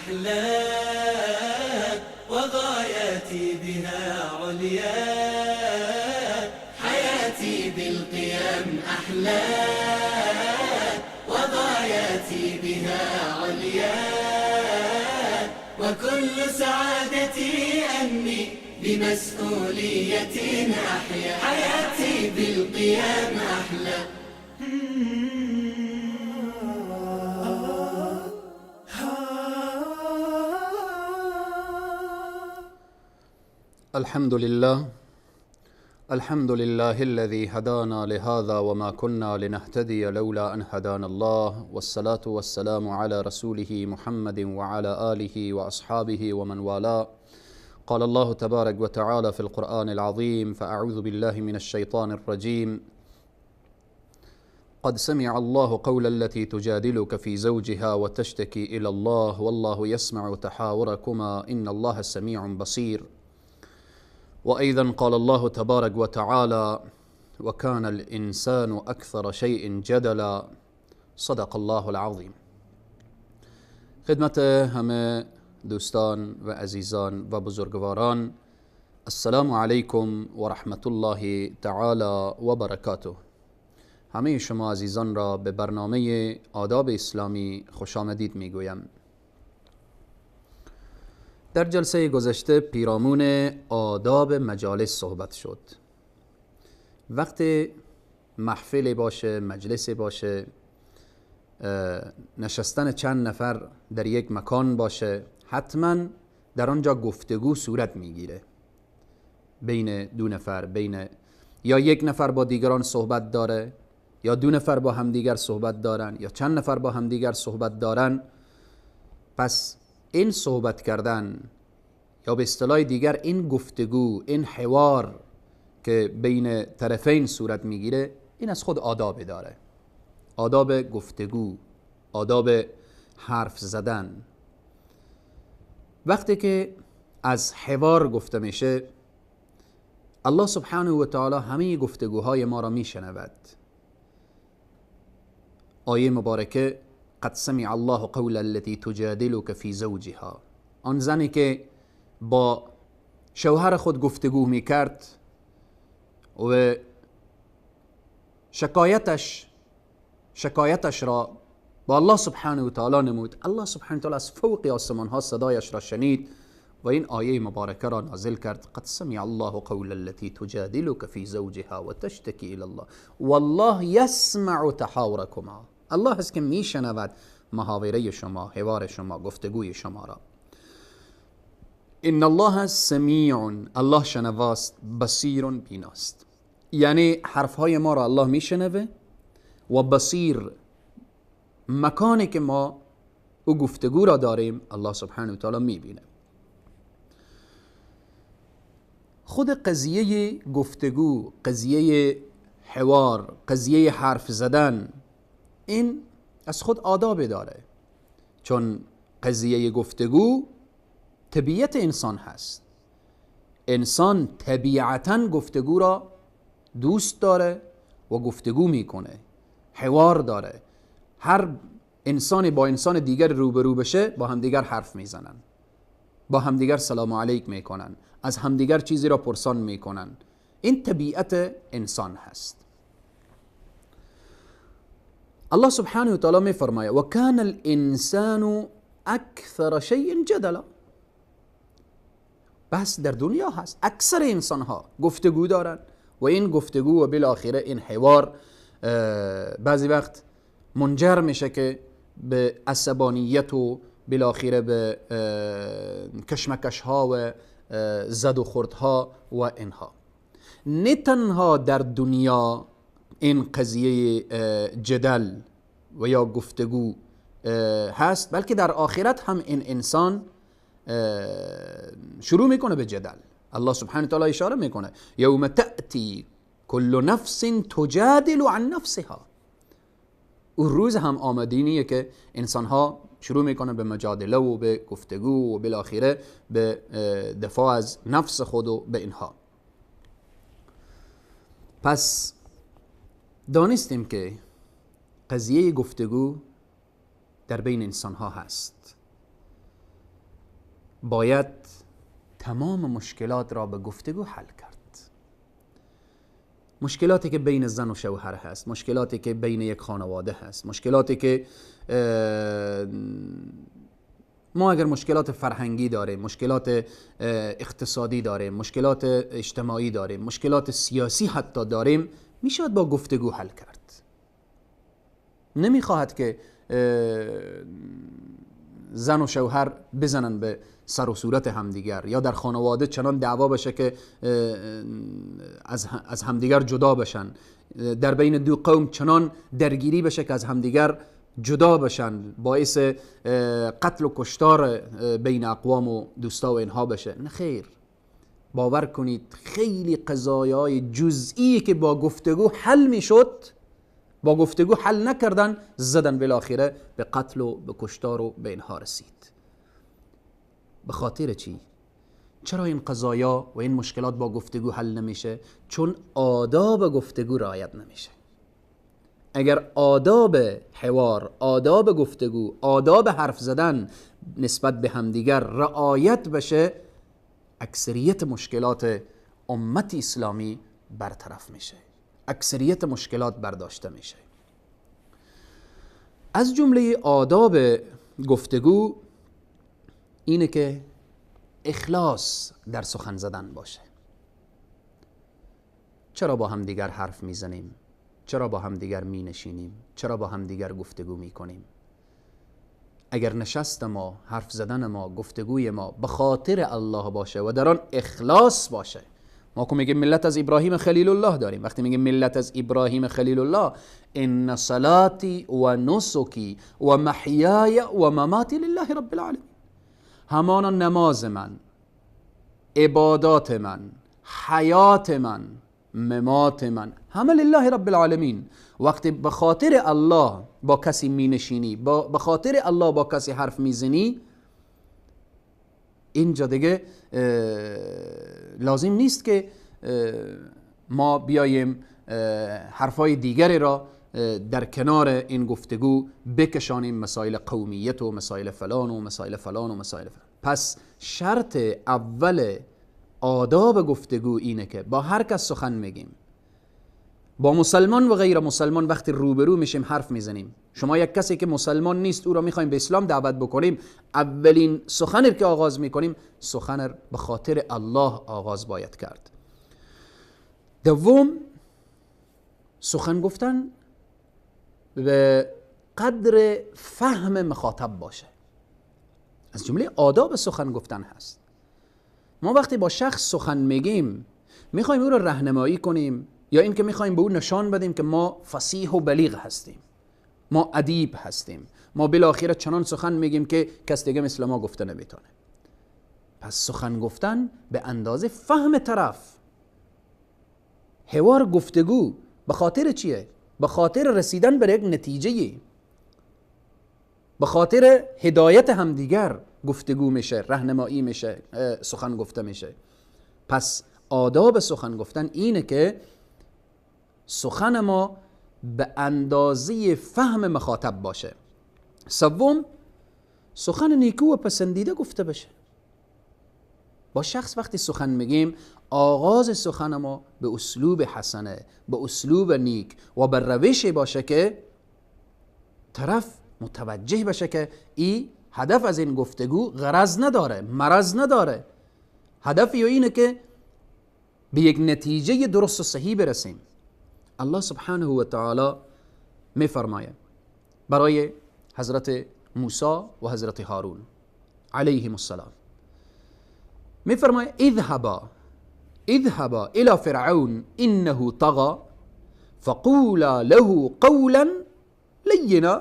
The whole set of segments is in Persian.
أحلى وغاياتي بها عليا، حياتي بالقيم أحلى وغاياتي بها عليا، وكل سعادتي أني بمسؤولية أحيا، حياتي بالقيم أحلى. الحمد لله الذي هدانا لهذا وما كنا لنهتدي لولا أن هدانا الله، والصلاة والسلام على رسوله محمد وعلى آله وأصحابه ومن والاه. قال الله تبارك وتعالى في القرآن العظيم: فأعوذ بالله من الشيطان الرجيم. قد سمع الله قول التي تجادلك في زوجها وتشتكي إلى الله والله يسمع تحاوركما إن الله سميع بصير. وأيضا قال الله تبارك وتعالى: وكان الإنسان أكثر شيء جدلا. صدق الله العظیم. خدمت همه دوستان و عزیزان و بزرگواران، السلام علیکم و رحمت الله تعالی و برکاته. همه شما عزیزان را به برنامه آداب اسلامی خوش آمدید میگویم. در جلسه گذشته پیرامون آداب مجالس صحبت شد. وقتی محفل باشه، مجلس باشه، نشستن چند نفر در یک مکان باشه، حتما در آنجا گفتگو صورت میگیره بین دو نفر، یا یک نفر با دیگران صحبت داره، یا دو نفر با همدیگر صحبت دارن، یا چند نفر با همدیگر صحبت دارن. پس این صحبت کردن، یا به اصطلاح دیگر این گفتگو، این حوار که بین طرفین صورت میگیره، این از خود آداب داره. آداب گفتگو، آداب حرف زدن. وقتی که از حوار گفته میشه، الله سبحانه و تعالی همه گفتگوهای ما را میشنود. آیه مبارکه: قد سمع الله قول التي تجادلك في زوجها. آن زنی که با شوهر خود گفتگو میکرد و شکایتش را با الله سبحانه و تعالی نمود، الله سبحانه و تعالی از فوق آسمان ها صدایش را شنید و این آیه مبارکه را نازل کرد: قد سمع الله قول التي تجادلك في زوجها وتشتكي الى الله والله يسمع تحاوركما. الله هست که میشنود محاوره شما، حوار شما، گفتگوی شما را. ان الله سمیع، الله شنواست، بصیر، بیناست. یعنی حرفهای ما را الله میشنوه و بصیر، مکانی که ما او گفتگو را داریم الله سبحانه و تعالی میبینه. خود قضیه گفتگو، قضیه حوار، قضیه حرف زدن، این از خود آداب داره، چون قضیه گفتگو طبیعت انسان هست. انسان طبیعتاً گفتگو را دوست داره و گفتگو میکنه، حوار داره. هر انسانی با انسان دیگر روبرو بشه با همدیگر حرف میزنن، با همدیگر سلام علیک میکنن، از همدیگر چیزی را پرسان میکنن. این طبیعت انسان هست. الله سبحانه و تعالی میفرماید: و کان الانسان اکثر شیء جدلا. بس در دنیا هست اکثر انسان ها گفتگو دارن و این گفتگو و بالاخره این حوار بعضی وقت منجر میشه که به عصبانیت و بالاخره به کشمکش ها و زد و خورد ها و اینها. نه تنها در دنیا این قضیه جدل و یا گفتگو هست، بلکه در آخرت هم این انسان شروع میکنه به جدل. الله سبحانه و تعالی اشاره میکنه: یوم تأتی کل نفس تجادل عن نفسها. اون روز هم آمدینیه که انسان ها شروع میکنه به مجادله و به گفتگو و بالاخره به دفاع از نفس خود و به اینها. پس دانستیم که قضیه گفتگو در بین انسان ها هست باید تمام مشکلات را به گفتگو حل کرد. مشکلاتی که بین زن و شوهر هست، مشکلاتی که بین یک خانواده هست، مشکلاتی که ما اگر مشکلات فرهنگی داریم، مشکلات اقتصادی داریم، مشکلات اجتماعی داریم، مشکلات سیاسی حتی داریم، میشود با گفتگو حل کرد. نمیخواهد که زن و شوهر بزنن به سر و صورت همدیگر، یا در خانواده چنان دعوا بشه که از همدیگر جدا بشن، در بین دو قوم چنان درگیری بشه که از همدیگر جدا بشن، باعث قتل و کشتار بین اقوام و دوستا و اینها بشه. نه خیر، باور کنید خیلی قضایای جزئی که با گفتگو حل میشد، با گفتگو حل نکردن، زدن بالاخره به قتل و به کشتار و به اینها رسید. به خاطر چی؟ چرا این قضایا و این مشکلات با گفتگو حل نمیشه؟ چون آداب گفتگو رعایت نمیشه. اگر آداب حوار، آداب گفتگو، آداب حرف زدن نسبت به همدیگر رعایت بشه، اکثریت مشکلات امت اسلامی برطرف میشه، اکثریت مشکلات برداشته میشه. از جمله آداب گفتگو اینه که اخلاص در سخن زدن باشه. چرا با هم دیگر حرف میزنیم؟ چرا با هم دیگر می نشینیم؟ چرا با هم دیگر گفتگو می کنیم؟ اگر نشست ما، حرف زدن ما، گفتگوی ما به خاطر الله باشه و در آن اخلاص باشه. ما که میگیم ملت از ابراهیم خلیل الله داریم، وقتی میگیم ملت از ابراهیم خلیل الله، ان صلاتی و نسکی و محیای و مماتی لله رب العالمین، همانا نماز من، عبادات من، حیات من، ممات من، همه لله رب العالمین. وقتی به خاطر الله با کسی می نشینی، به خاطر الله با کسی حرف میزنی، اینجا دیگه لازم نیست که ما بیاییم حرفای دیگری را در کنار این گفتگو بکشانیم، مسائل قومیت و مسائل فلان و مسائل فلان و مسائل فلان. پس شرط اول آداب گفتگو اینه که با هر کس سخن میگیم، با مسلمان و غیر مسلمان وقتی روبرو میشیم حرف میزنیم. شما یک کسی که مسلمان نیست او را میخوایم به اسلام دعوت بکنیم، اولین سخنی که آغاز میکنیم سخن به خاطر الله آغاز باید کرد. دوم، سخن گفتن به قدر فهم مخاطب باشه. از جمله آداب سخن گفتن هست. ما وقتی با شخص سخن میگیم میخوایم او را راهنمایی کنیم، یا اینکه میخوایم به او نشان بدیم که ما فصیح و بلیغ هستیم، ما ادیب هستیم، ما بالاخره چنان سخن میگیم که کس دیگه مثل ما گفته نمیتونه. پس سخن گفتن به اندازه فهم طرف. حوار، گفتگو به خاطر چیه؟ به خاطر رسیدن به یک نتیجه، به خاطر هدایت همدیگر گفتگو میشه، راهنمایی میشه، سخن گفته میشه. پس آداب سخن گفتن اینه که سخن ما به اندازه فهم مخاطب باشه. سوم، سخن نیکو و پسندیده گفته بشه. با شخص وقتی سخن میگیم آغاز سخن ما به اسلوب حسنه، به اسلوب نیک و به روشی باشه که طرف متوجه بشه که این هدف از این گفتگو غرض نداره، مرض نداره، هدف اینه که به یک نتیجه درست و صحیح برسیم. الله سبحانه و تعالی می فرماید برای حضرت موسی و حضرت هارون علیهم السلام، می فرماید اذهبا الى فرعون انه طغى فقولا له قولا لینا.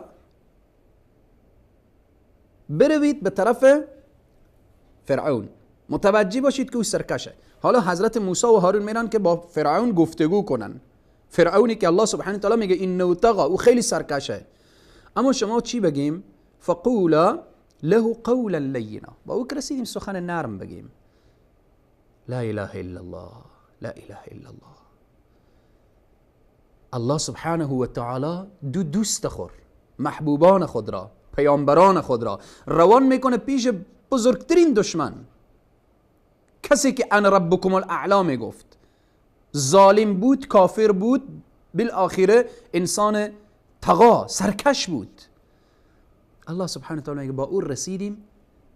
بروید به طرف فرعون، متوجه باشید که او سرکشه. حالا حضرت موسی و هارون میرن که با فرعون گفتگو کنن، فرعونی که الله سبحانه و تعالی میگه انه طغى، او خیلی سرکشه. اما شما چی بگیم؟ فقولا له قولا لینا، با او که رسیدیم سخن نرم بگیم. لا اله الا الله، لا اله الا الله. الله سبحانه و تعالی دوست خور محبوبان خود را، پیامبران خود را روان میکنه پیش بزرگترین دشمن، کسی که انا ربکم الاعلی میگفت، ظالم بود، کافر بود، بالاخره انسان طغا، سرکش بود. الله سبحانه و تعالی میگه با او رسیدیم،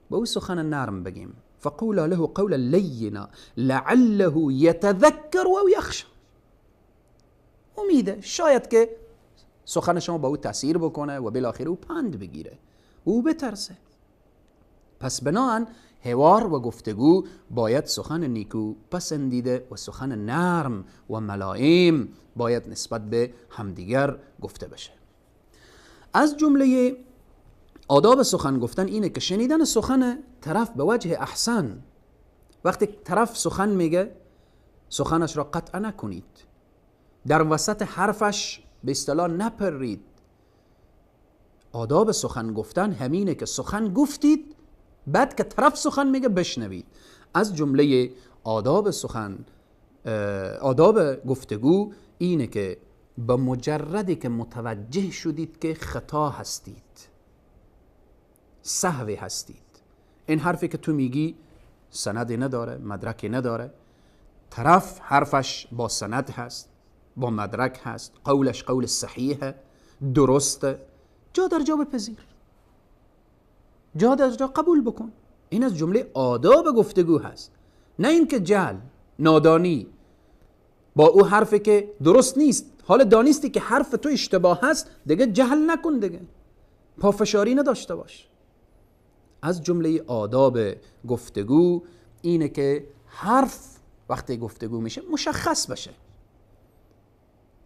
با او سخن نرم بگیم. فقولا له قولا لینا لعله یتذکر و یخشى. امیده شاید که سخن شما با او تاثیر بکنه و بالاخره او پند بگیره، او بترسه. پس بناهن حوار و گفتگو باید سخن نیکو پسندیده و سخن نرم و ملائم باید نسبت به همدیگر گفته بشه. از جمله آداب سخن گفتن اینه که شنیدن سخن طرف به وجه احسن. وقتی طرف سخن میگه سخنش را قطع نکنید، در وسط حرفش به اصطلاح نپرید. آداب سخن گفتن همینه که سخن گفتید، بعد که طرف سخن میگه بشنوید. از جمله آداب سخن، آداب گفتگو اینه که به مجردی که متوجه شدید که خطا هستید، سهوی هستید، این حرفی که تو میگی سندی نداره، مدرکی نداره، طرف حرفش با سند هست، با مدرک هست، قولش قول صحیحه، درسته، جا در جا بپذیر، جا در جا قبول بکن. این از جمله آداب گفتگو هست. نه اینکه جهل، نادانی، با او حرفی که درست نیست، حال دانستی که حرف تو اشتباه هست، دیگه جهل نکن، دیگه پافشاری نداشته باش. از جمله آداب گفتگو اینه که حرف وقتی گفتگو میشه مشخص بشه،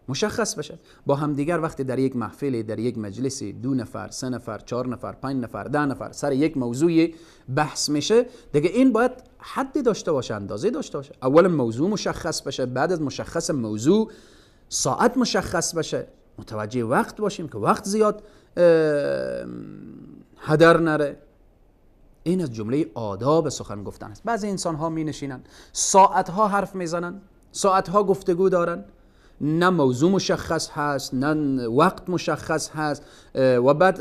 مشخص بشه. با همدیگر وقتی در یک محفل، در یک مجلس 2 نفر، 3 نفر، 4 نفر، 5 نفر، 10 نفر سر یک موضوع بحث میشه، دیگه این باید حدی داشته باشه، اندازه داشته باشه. اولا موضوع مشخص بشه، بعد از مشخص موضوع ساعت مشخص بشه، متوجه وقت باشیم که وقت زیاد هدر نره. این از جمله آداب سخن گفتن است. بعضی انسان ها می نشینن ساعت ها حرف میزنن، ساعت ها گفتگو دارن، نه موضوع مشخص هست، نه وقت مشخص هست، و بعد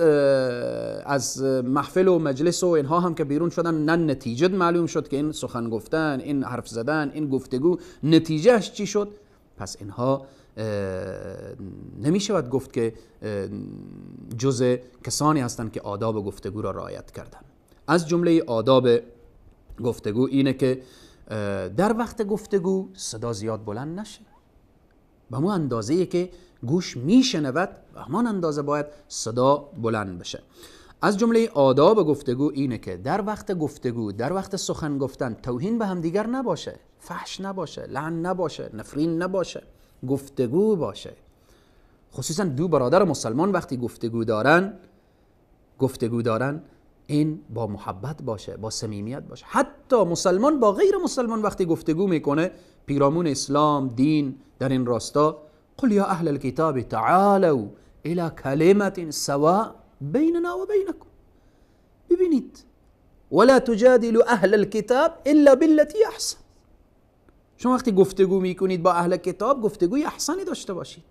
از محفل و مجلس و اینها هم که بیرون شدن، نه نتیجه معلوم شد که این سخن گفتن، این حرف زدن، این گفتگو نتیجهش چی شد. پس اینها نمیشود گفت که جز کسانی هستند که آداب گفتگو را رعایت کردن. از جمله آداب گفتگو اینه که در وقت گفتگو صدا زیاد بلند نشه، به همون اندازه‌ای که گوش میشنود به همان اندازه باید صدا بلند بشه. از جمله آداب گفتگو اینه که در وقت گفتگو، در وقت سخن گفتن توهین به همدیگر نباشه، فحش نباشه، لعن نباشه، نفرین نباشه، گفتگو باشه. خصوصا دو برادر مسلمان وقتی گفتگو دارن این با محبت باشه، با صمیمیت باشه. حتی مسلمان با غیر مسلمان وقتی گفتگو میکنه، پیرامون اسلام دین در این راستا، قل یا اهل الكتاب تعالوا الى کلمة سواء بیننا و بینکم. ببینید ولا تجادلوا اهل الكتاب الا بالتي احسن. شما وقتی گفتگو میکنید با اهل کتاب گفتگوی احسنی داشته باشید.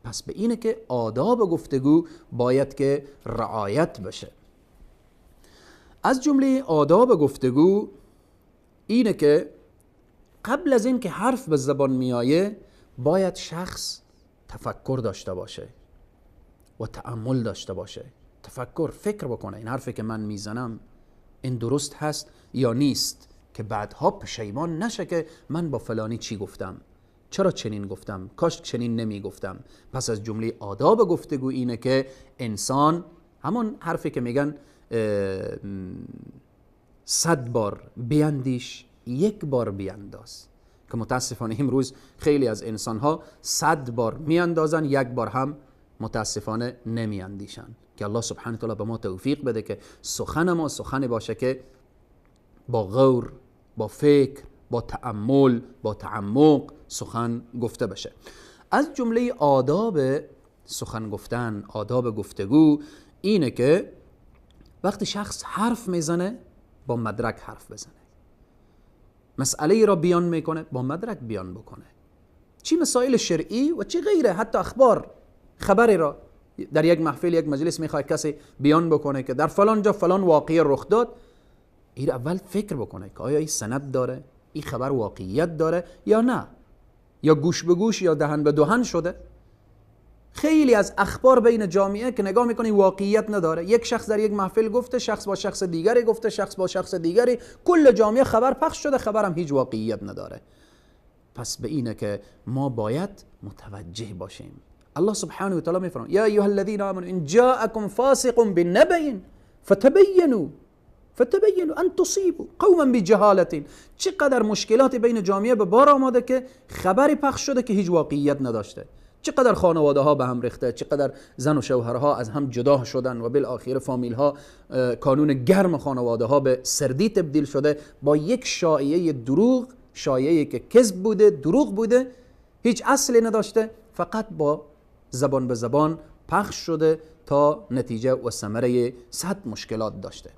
پس به اینه که آداب گفتگو باید که رعایت بشه. از جمله آداب گفتگو اینه که قبل از این که حرف به زبان میایه باید شخص تفکر داشته باشه و تأمل داشته باشه. تفکر، فکر بکنه این حرفی که من میزنم این درست هست یا نیست، که بعدها پشیمان نشه که من با فلانی چی گفتم، چرا چنین گفتم، کاش چنین نمی گفتم. پس از جمله آداب گفتگو اینه که انسان همون حرفی که میگن 100 بار بیندیش 1 بار بینداز، که متاسفانه امروز خیلی از انسانها 100 بار میاندازن، 1 بار هم متاسفانه نمیاندیشن. که الله سبحانه و تعالی به ما توفیق بده که سخن ما سخنی باشه که با غور، با فکر، با تأمل، با تعمق سخن گفته بشه. از جمله آداب سخن گفتن، آداب گفتگو اینه که وقتی شخص حرف میزنه با مدرک حرف بزنه، مسئله را بیان میکنه با مدرک بیان بکنه، چی مسائل شرعی و چی غیره. حتی اخبار، خبری را در یک محفل، یک مجلس میخواد کسی بیان بکنه که در فلان جا فلان واقعه رخ داد، این اول فکر بکنه که آیا این سند داره، این خبر واقعیت داره یا نه، یا گوش به گوش یا دهن به دهن شده. خیلی از اخبار بین جامعه که نگاه میکنی واقعیت نداره. یک شخص در یک محفل گفته، شخص با شخص دیگری گفته، شخص با شخص دیگری، کل جامعه خبر پخش شده، خبرم هیچ واقعیت نداره. پس به اینه که ما باید متوجه باشیم. الله سبحانه و تعالی میفرماید یا ایها الذین آمنوا ان جاءکم فاسق بنبأ فتبینوا ان تصیبوا قوما بجهالة. چقدر مشکلات بین جامعه به بار آمده که خبری پخش شده که هیچ واقعیت نداشته. چقدر خانواده ها به هم ریخته، چقدر زن و شوهرها از هم جدا شدن و بالاخره فامیل ها، کانون گرم خانواده ها به سردی تبدیل شده با یک شایعه دروغ، شایعه‌ای که کذب بوده، دروغ بوده، هیچ اصلی نداشته، فقط با زبان به زبان پخش شده تا نتیجه و ثمره صد مشکلات داشته.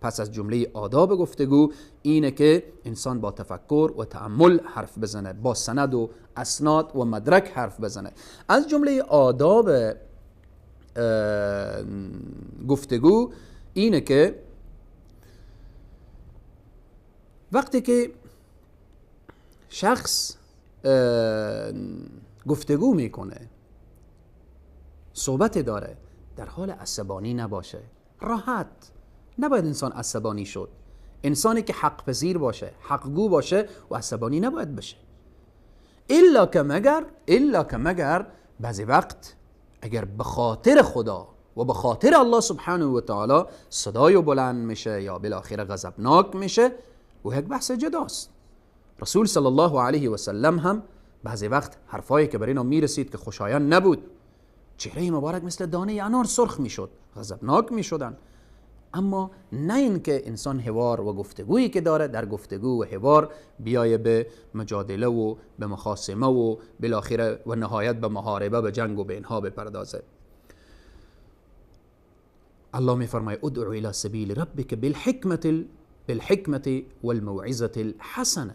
پس از جمله آداب گفتگو اینه که انسان با تفکر و تأمل حرف بزنه، با سند و اسناد و مدرک حرف بزنه. از جمله آداب گفتگو اینه که وقتی که شخص گفتگو میکنه، صحبت داره، در حال عصبانی نباشه، راحت. نباید انسان عصبانی شد. انسانی که حق پذیر باشه، حقگو باشه و عصبانی نباید بشه. الا که مگر بعضی وقت اگر به خاطر خدا و به خاطر الله سبحانه و تعالی صدای بلند میشه یا بالاخره غضبناک میشه و یک بحث جداست. رسول صلی الله علیه و سلم هم بعضی وقت حرفایی که بر اینا میرسید که خوشایند نبود، چهره مبارک مثل دانه انار سرخ میشد، غضبناک میشدن. اما نه اینکه انسان حوار و گفتگویی که داره در گفتگو و حوار بیایه به مجادله و به مخاصمه و بالاخره و نهایت به محاربه، به جنگ و به اینها بپردازه. الله میفرماید ادعو الى سبیل ربک بالحکمة والموعظة الحسنه.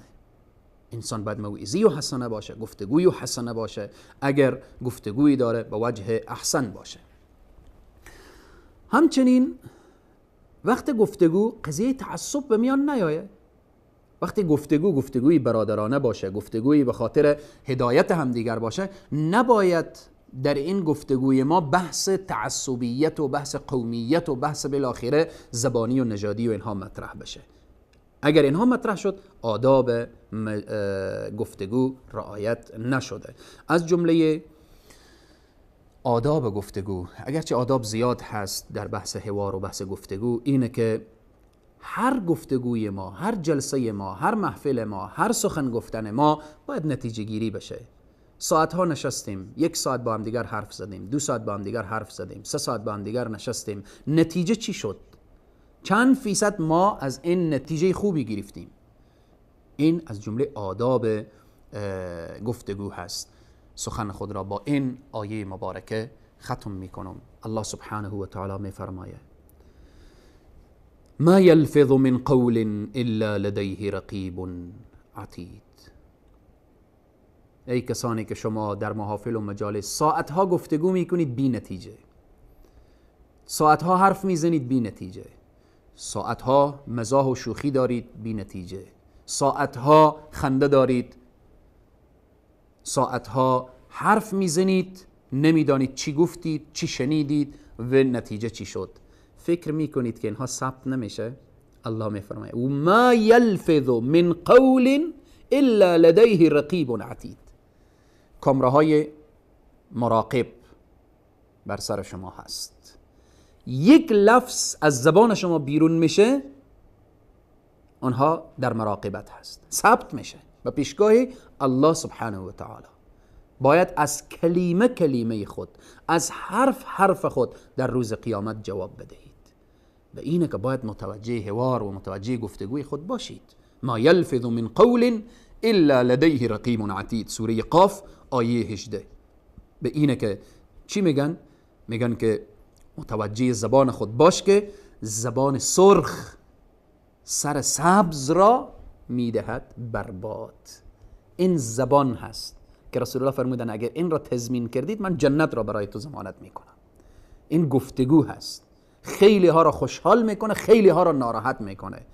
انسان باید موعظی و حسنه باشه، گفتگوی و حسنه باشه. اگر گفتگویی داره به وجه احسن باشه. همچنین وقت گفتگو قضیه تعصب به میان نیایه. وقتی گفتگوی برادرانه باشه، گفتگویی به خاطر هدایت همدیگر باشه، نباید در این گفتگوی ما بحث تعصبیت و بحث قومیت و بحث بالاخره زبانی و نژادی و اینها مطرح بشه. اگر اینها مطرح شد آداب گفتگو رعایت نشده. از جمله آداب گفتگو، اگرچه آداب زیاد هست در بحث حوار و بحث گفتگو، اینه که هر گفتگوی ما، هر جلسه ما، هر محفل ما، هر سخن گفتن ما باید نتیجه گیری بشه. ساعتها نشستیم، 1 ساعت با هم دیگر حرف زدیم، 2 ساعت با هم دیگر حرف زدیم، 3 ساعت با هم دیگر نشستیم، نتیجه چی شد؟ چند فیصد ما از این نتیجه خوبی گرفتیم؟ این از جمله آداب گفتگو هست. سخن خود را با این آیه مبارکه ختم میکنم. الله سبحانه و تعالی میفرماید ما یلفظ من قول الا لدیه رقیب عتید. ای کسانی که شما در محافل و مجالس ساعتها گفتگو میکنید بی نتیجه، ساعتها حرف میزنید بی نتیجه، ساعتها مزاح و شوخی دارید بی نتیجه، ساعتها خنده دارید، ساعتها حرف میزنید نمیدانید چی گفتید، چی شنیدید و نتیجه چی شد. فکر میکنید که اینها ثبت نمیشه؟ الله میفرماید و ما یلفظ من قول الا لدیه رقیب عتید. کامراهای مراقب بر سر شما هست. یک لفظ از زبان شما بیرون میشه، آنها در مراقبت هست، ثبت میشه و پیشگاه الله سبحانه و تعالی. باید از کلمه خود، از حرف خود در روز قیامت جواب بدهید. و اینه که باید متوجه حوار و متوجه گفتگوی خود باشید. ما یلفظ من قول الا لدیه رقیب عتید، سوره قاف آیه 18. به اینه که چی میگن؟ میگن که متوجه زبان خود باش که زبان سرخ سر سبز را میدهد برباد. این زبان هست که رسول الله فرمودن اگر این را تضمین کردید من جنت را برای تو ضمانت میکنم. این گفتگو هست، خیلی ها را خوشحال میکنه، خیلی ها را ناراحت میکنه.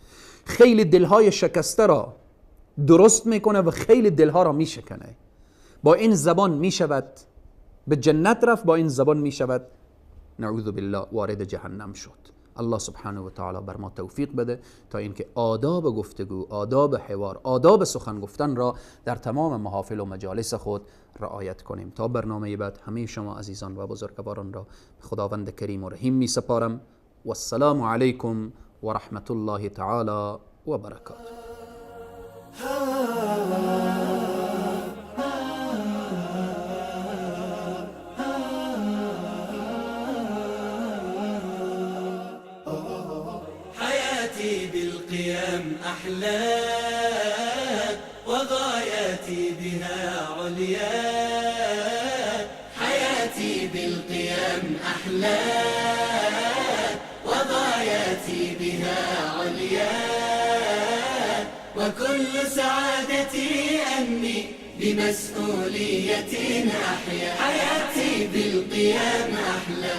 خیلی دلهای شکسته را درست میکنه و خیلی دلها را میشکنه. با این زبان میشود به جنت رفت، با این زبان میشود نعوذ بالله وارد جهنم شد. الله سبحانه و تعالی بر ما توفیق بده تا اینکه آداب گفتگو، آداب حوار، آداب سخن گفتن را در تمام محافل و مجالس خود رعایت کنیم. تا برنامه بعد همه شما عزیزان و بزرگواران را به خداوند کریم و رحیم می سپارم. و السلام علیکم و رحمت الله تعالی و برکاته. بالقيام أحلى وغاياتي بها عليا، حياتي بالقيام أحلى وغاياتي بها عليا، وكل سعادتي أني بمسؤولية أحيا، حياتي بالقيام أحلى.